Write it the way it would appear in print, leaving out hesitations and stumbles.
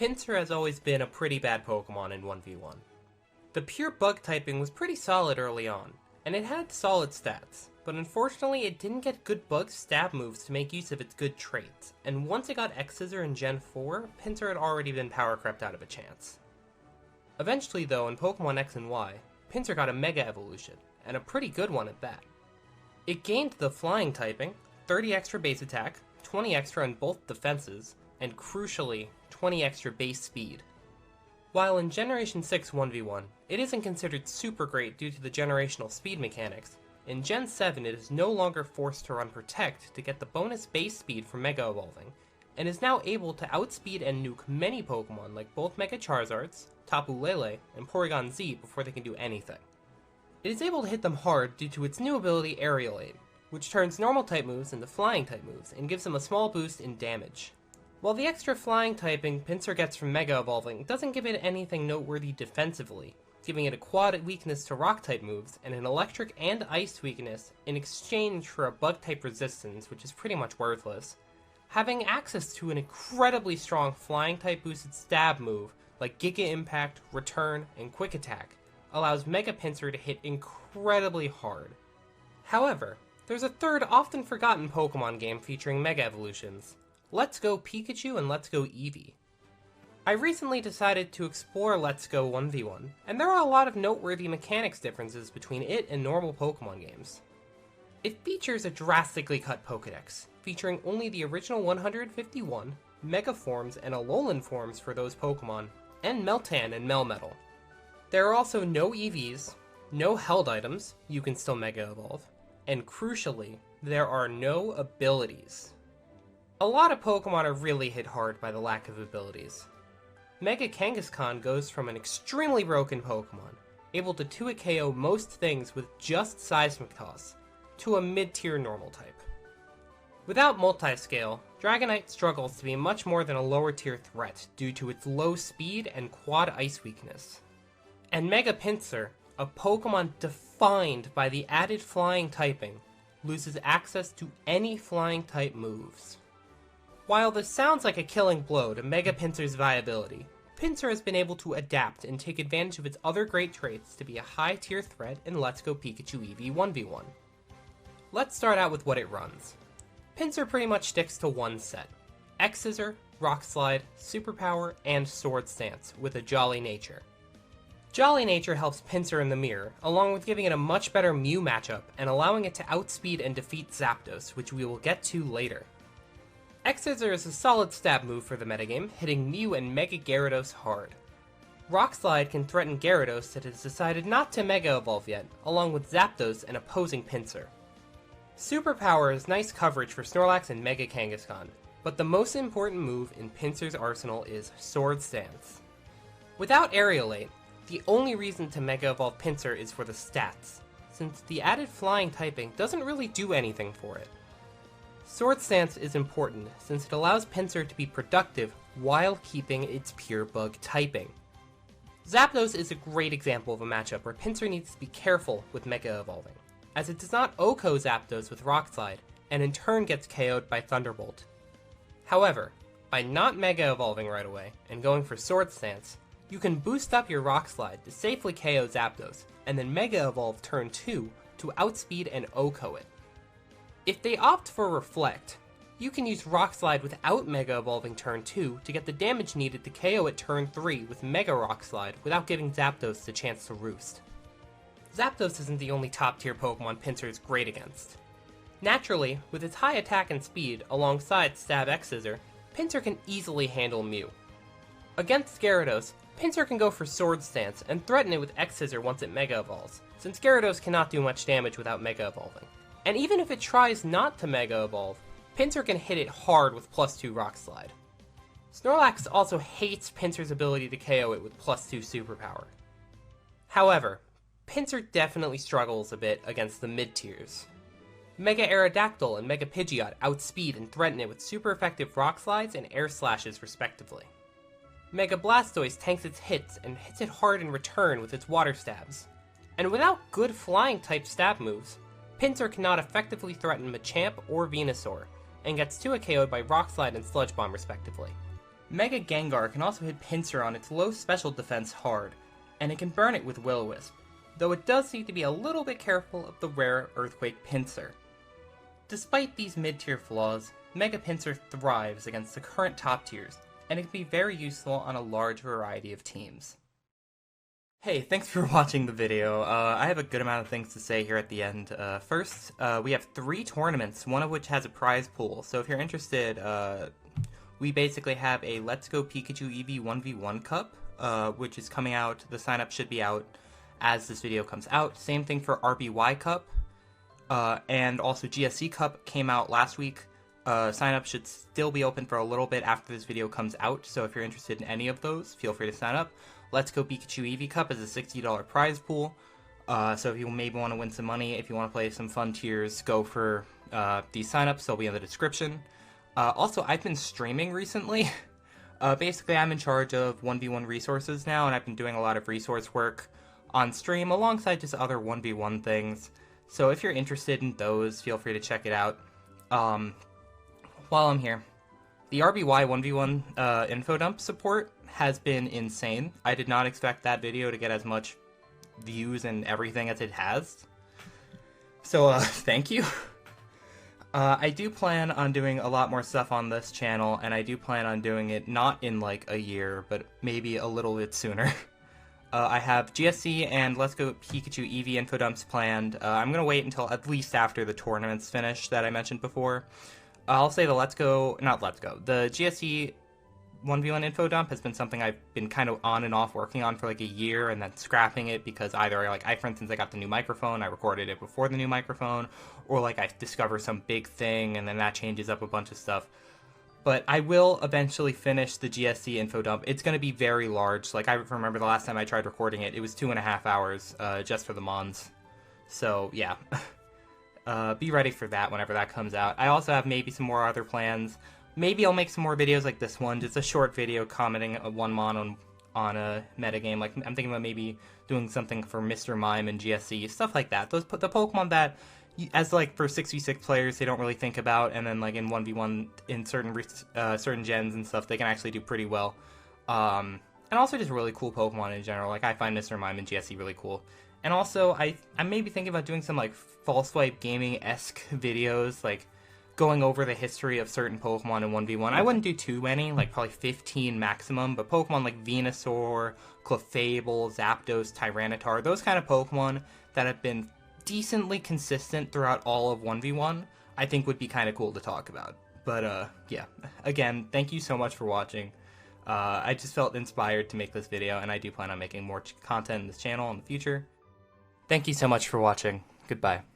Pinsir has always been a pretty bad Pokemon in 1v1. The pure bug typing was pretty solid early on, and it had solid stats, but unfortunately it didn't get good bug stab moves to make use of its good traits, and once it got X-Scissor in Gen 4, Pinsir had already been power crept out of a chance. Eventually though, in Pokemon X and Y, Pinsir got a Mega Evolution, and a pretty good one at that. It gained the Flying typing, 30 extra base attack, 20 extra on both defenses, and crucially, 20 extra base speed. While in Generation 6 1v1, it isn't considered super great due to the generational speed mechanics, in Gen 7 it is no longer forced to run Protect to get the bonus base speed from Mega Evolving, and is now able to outspeed and nuke many Pokemon like both Mega Charizards, Tapu Lele, and Porygon Z before they can do anything. It is able to hit them hard due to its new ability Aerial Aid, which turns normal type moves into flying type moves and gives them a small boost in damage. While the extra flying typing Pinsir gets from Mega Evolving doesn't give it anything noteworthy defensively, giving it a quad weakness to rock type moves and an electric and ice weakness in exchange for a bug type resistance, which is pretty much worthless, having access to an incredibly strong flying type boosted stab move like Giga Impact, Return, and Quick Attack allows Mega Pinsir to hit incredibly hard. However, there's a third often forgotten Pokemon game featuring Mega Evolutions. Let's Go Pikachu and Let's Go Eevee. I recently decided to explore Let's Go 1v1, and there are a lot of noteworthy mechanics differences between it and normal Pokemon games. It features a drastically cut Pokedex, featuring only the original 151, Mega Forms and Alolan forms for those Pokemon, and Meltan and Melmetal. There are also no EVs, no held items, you can still Mega Evolve, and crucially, there are no abilities. A lot of Pokemon are really hit hard by the lack of abilities. Mega Kangaskhan goes from an extremely broken Pokemon, able to 2-hit KO most things with just Seismic Toss, to a mid-tier normal type. Without Multiscale, Dragonite struggles to be much more than a lower tier threat due to its low speed and quad ice weakness. And Mega Pinsir, a Pokemon defined by the added flying typing, loses access to any flying type moves. While this sounds like a killing blow to Mega Pinsir's viability, Pinsir has been able to adapt and take advantage of its other great traits to be a high-tier threat in Let's Go Pikachu Eevee 1v1. Let's start out with what it runs. Pinsir pretty much sticks to one set: X-Scissor, Rock Slide, Superpower, and Sword Stance, with a Jolly Nature. Jolly Nature helps Pinsir in the mirror, along with giving it a much better Mew matchup and allowing it to outspeed and defeat Zapdos, which we will get to later. X-Scissor is a solid stab move for the metagame, hitting Mew and Mega Gyarados hard. Rock Slide can threaten Gyarados that has decided not to Mega Evolve yet, along with Zapdos and opposing Pinsir. Superpower is nice coverage for Snorlax and Mega Kangaskhan, but the most important move in Pinsir's arsenal is Sword Stance. Without Aerial Aid, the only reason to Mega Evolve Pinsir is for the stats, since the added flying typing doesn't really do anything for it. Sword Stance is important since it allows Pinsir to be productive while keeping its pure bug typing. Zapdos is a great example of a matchup where Pinsir needs to be careful with Mega Evolving, as it does not OHKO Zapdos with Rock Slide, and in turn gets KO'd by Thunderbolt. However, by not Mega Evolving right away and going for Sword Stance, you can boost up your Rock Slide to safely KO Zapdos, and then Mega Evolve turn 2 to outspeed and OHKO it. If they opt for Reflect, you can use Rock Slide without Mega Evolving turn 2 to get the damage needed to KO at turn 3 with Mega Rock Slide without giving Zapdos the chance to roost. Zapdos isn't the only top tier Pokemon Pinsir is great against. Naturally, with its high attack and speed alongside Stab X-Scissor, Pinsir can easily handle Mew. Against Gyarados, Pinsir can go for Sword Stance and threaten it with X-Scissor once it Mega Evolves, since Gyarados cannot do much damage without Mega Evolving. And even if it tries not to Mega Evolve, Pinsir can hit it hard with +2 Rock Slide. Snorlax also hates Pinsir's ability to KO it with +2 Superpower. However, Pinsir definitely struggles a bit against the mid-tiers. Mega Aerodactyl and Mega Pidgeot outspeed and threaten it with super effective Rock Slides and Air Slashes respectively. Mega Blastoise tanks its hits and hits it hard in return with its Water Stabs. And without good flying type stab moves, Pinsir cannot effectively threaten Machamp or Venusaur, and gets 2-KO'd by Rock Slide and Sludge Bomb respectively. Mega Gengar can also hit Pinsir on its low special defense hard, and it can burn it with Will-O-Wisp, though it does need to be a little bit careful of the rare Earthquake Pinsir. Despite these mid-tier flaws, Mega Pinsir thrives against the current top tiers, and it can be very useful on a large variety of teams. Hey, thanks for watching the video. I have a good amount of things to say here at the end. First, we have 3 tournaments, one of which has a prize pool, so if you're interested, we basically have a Let's Go Pikachu Eevee 1v1 Cup, which is coming out. The sign-up should be out as this video comes out. Same thing for RBY Cup, and also GSC Cup came out last week. Sign-up should still be open for a little bit after this video comes out, so if you're interested in any of those, feel free to sign up. Let's Go Pikachu Eevee Cup is a $60 prize pool, so if you maybe want to win some money, if you want to play some fun tiers, go for these sign-ups. They'll be in the description. Also, I've been streaming recently. Basically, I'm in charge of 1v1 resources now, and I've been doing a lot of resource work on stream alongside just other 1v1 things. So if you're interested in those, feel free to check it out. While I'm here, the RBY 1v1 info dump support has been insane. I did not expect that video to get as much views and everything as it has. So, thank you. I do plan on doing a lot more stuff on this channel, and I do plan on doing it not in like a year, but maybe a little bit sooner. I have GSC and Let's Go Pikachu Eevee info dumps planned. I'm going to wait until at least after the tournaments finish that I mentioned before. I'll say the the GSC 1v1 info dump has been something I've been kind of on and off working on for like a year and then scrapping it because either for instance, I got the new microphone, I recorded it before the new microphone, or like I discover some big thing and then that changes up a bunch of stuff. But I will eventually finish the GSC info dump. It's going to be very large. Like I remember the last time I tried recording it, it was 2.5 hours just for the Mons. So yeah. Be ready for that whenever that comes out. I also have maybe some more other plans. Maybe I'll make some more videos like this one, just a short video commenting one mon on a metagame. Like I'm thinking about maybe doing something for Mr. Mime and GSC, stuff like that. The Pokemon that, as like for 6v6 players, they don't really think about, and then like in 1v1 in certain gens and stuff, they can actually do pretty well. And also just really cool Pokemon in general. Like I find Mr. Mime and GSC really cool. And also I'm maybe thinking about doing some like False Swipe Gaming-esque videos, like going over the history of certain Pokemon in 1v1. I wouldn't do too many, like probably 15 maximum, but Pokemon like Venusaur, Clefable, Zapdos, Tyranitar, those kind of Pokemon that have been decently consistent throughout all of 1v1, I think would be kind of cool to talk about. But yeah, again, thank you so much for watching. I just felt inspired to make this video, and I do plan on making more content in this channel in the future. Thank you so much for watching. Goodbye.